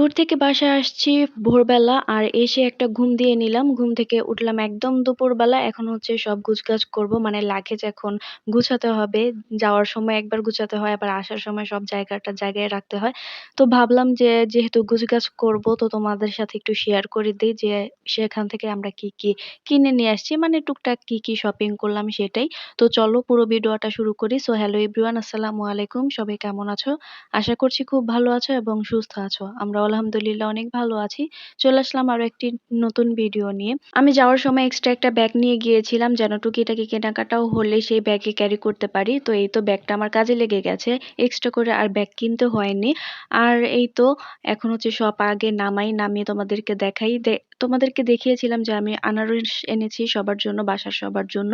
দূর থেকে বাসায় আসছি ভোরবেলা আর এসে একটা ঘুম দিয়ে নিলাম। ঘুম থেকে উঠলাম একদম দুপুরবেলা। এখন হচ্ছে সব গুছগাছ করব। মানে লাগেজ এখন গুছাতে হবে। যাওয়ার সময় একবার গুছাতে হয়, আবার আসার সময় সব জায়গাটা জায়গায় রাখতে হয়। তো ভাবলাম যে যেহেতু গুছগাছ করব তো তোমাদের সাথে একটু শেয়ার করে দেই যে সেখান থেকে আমরা কি, কি কিনে নিয়ে আসছি। মানে টুকটাক কি, কি শপিং করলাম সেটাই। তো চলো পুরো ভিডিওটা শুরু করি। সো হ্যালো এভরিওয়ান, আসসালামু আলাইকুম। সবাই কেমন আছো? আশা করছি খুব ভালো আছো এবং সুস্থ আছো। আমরাও আলহামদুলিল্লাহ অনেক ভালো আছি। চলে আসলাম আরো একটি নতুন ভিডিও নিয়ে। আমি যাওয়ার সময় এক্সট্রা একটা ব্যাগ নিয়ে গিয়েছিলাম যেন টুকিটাকি কেনাকাটাও হলে সেই ব্যাগে ক্যারি করতে পারি। তো এই তো ব্যাগটা আমার কাজে লেগে গেছে। এক্সট্রা করে আর ব্যাগ কিনতে হয়নি। আর এই তো এখন হচ্ছে সব আগে নামিয়ে তোমাদেরকে দেখাই। তোমাদেরকে দেখিয়েছিলাম যে আমি আনারস এনেছি সবার জন্য, বাসার সবার জন্য।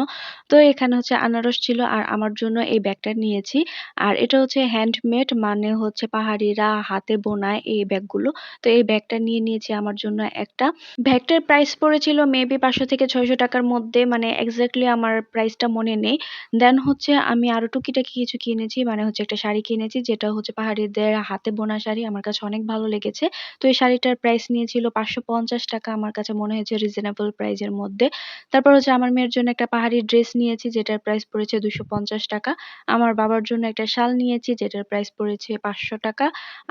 তো এখানে হচ্ছে আনারস ছিল আর আমার জন্য এই ব্যাগটা নিয়েছি। আর এটা হচ্ছে হ্যান্ডমেড, মানে হচ্ছে পাহাড়িরা হাতে বোনায় এই ব্যাগগুলো। তো এই ব্যাগটা নিয়ে নিয়েছি আমার জন্য একটা। ব্যাগটার প্রাইস পড়েছিল মেবি 500 থেকে 600 টাকার মধ্যে, মানে এক্স্যাক্টলি আমার প্রাইসটা মনে নেই। দেন হচ্ছে আমি আরো টুকিটাকি কিছু কিনেছি, মানে হচ্ছে একটা শাড়ি কিনেছি যেটা হচ্ছে পাহাড়িদের হাতে বোনা শাড়ি। আমার কাছে অনেক ভালো লেগেছে। তো এই শাড়িটার প্রাইস নিয়েছিল 550 টাকা। আমার কাছে মনে হয়েছে রিজনেবল প্রাইজের মধ্যে। তারপর হচ্ছে আমার মেয়ের জন্য একটা পাহাড়ি ড্রেস নিয়েছি যেটার প্রাইস পড়েছে 250 টাকা। আমার বাবার জন্য একটা শাল নিয়েছি যেটার প্রাইস পড়েছে 500 টাকা।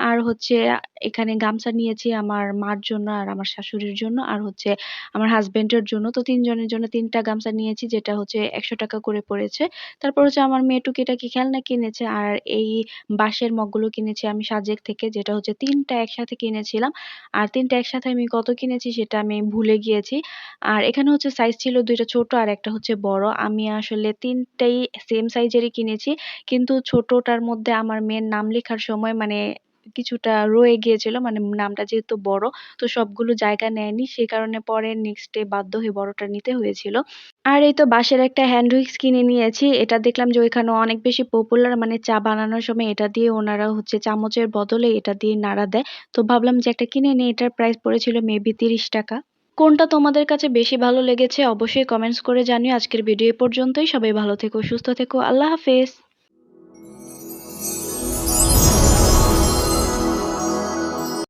আর হচ্ছে এখানে গামছা নিয়েছি আমার মার জন্য আর আমার শাশুড়ির জন্য আর হচ্ছে আমার হাজবেন্ডের জন্য। তো ৩ জনের জন্য ৩ টা গামছা নিয়েছি যেটা হচ্ছে ১০০ টাকা করে পড়েছে। তারপর হচ্ছে আমার মেয়ে টুকিটাকি খেলনা কিনেছে আর এই বাঁশের মগগুলো কিনেছি আমি সাজেক থেকে, যেটা হচ্ছে ৩ টা একসাথে কিনেছিলাম। আর ৩ টা একসাথে আমি কত কিনেছি সেটা আমি ভুলে গিয়েছি। আর এখানে হচ্ছে সাইজ ছিল ২ টা ছোট আর একটা হচ্ছে বড়। আমি আসলে ৩ টাই সেম সাইজেরই কিনেছি। কিন্তু ছোটটার মধ্যে আমার মেয়ের নাম লেখার সময় মানে কিছুটা রয়ে গিয়েছিল। মানে নামটা যেহেতু বড় তো সবগুলো জায়গা নেয়নি। সে কারণে পরে নেক্সট ডে বাধ্য হয়ে বড়টা নিতে হয়েছিল। আর এই তো বাঁশের একটা হ্যান্ড হুইক্স কিনে নিয়েছি। এটা দেখলাম যে ওইখানে অনেক বেশি পপুলার, মানে চা বানানোর সময় এটা দিয়ে ওনারা হচ্ছে চামচের বদলে এটা দিয়ে নাড়া দেয়। তো ভাবলাম যে একটা কিনে নিই। এটার প্রাইস পড়েছিল মেবি ৩০ টাকা। কোনটা তোমাদের কাছে বেশি ভালো লেগেছে অবশ্যই কমেন্টস করে জানিও। আজকের ভিডিও এ পর্যন্তই। সবাই ভালো থেকো, সুস্থ থেকো। আল্লাহ হাফেজ।